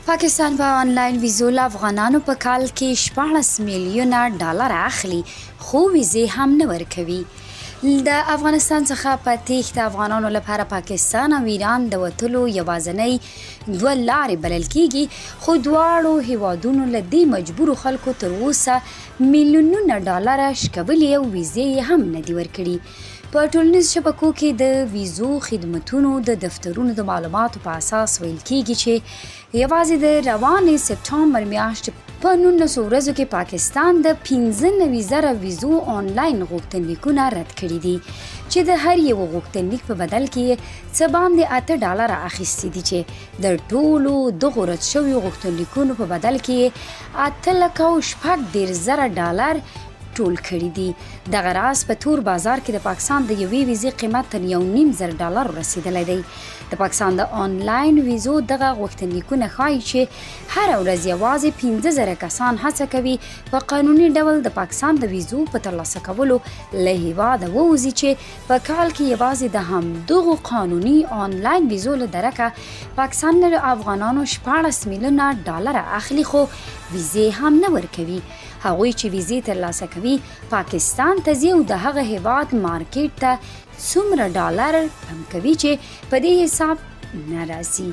پاکستان په آنلاین ویزو له افغانانو په کال کې 14 میلیونه ډالر اخلي، خو ویزې هم نه ورکوي. د افغانستان څخه په تېښته افغانانو لپاره پاکستان او ایران د وتلو یوازینۍ دوه لارې بلل کیږي، خو دواړو هیوادونو له دې مجبورو خلکو تر اوسه میلیونونه ډالر شکولي او ویزې هم نه دي ورکړي. په ټولنیزو شبکو کې د ویزو خدمتونو د دفترونو د معلوماتو په اساس ویل کیږي چې یوازې د روانې سپټمبر میاشتې په 19 ورځو کې پاکستان د 95,000 ویزو آنلاین غوښتنلیکونه رد کړي دي، چې د هر یو غوښتنلیک په بدل کې څه باندې $8 اخیستي دي، چې د ټولو دغو رد شویو غوښتنلیکونو په بدل کې $8,40,000 ټول کړي دي. دغه راز په تور بازار کې د پاکستان د یوې ویزې قیمت تر $1,500 رسیدلی دی. د پاکستان د آنلاین ویزو دغه غوښتنلیکونه ښایي چې هره ورځ یوازې 15,000 کسان هڅه کوي په قانوني ډول د پاکستان د ویزو په ترلاسه کولو له هیواده ووځي، چې په کال کې یوازې د همدغو قانوني آنلاین ویزو له درکه پاکستان له افغانانو 14 میلیونه ډالر اخلي، خو ویزې هم نه ورکوي. هغوی چې ویزې ترلاسه کوي پاکستان ته ځي او د هغه هیواد مارکیټ ته څومره ډالر پمپ کوي چې په دې حساب نه راځي.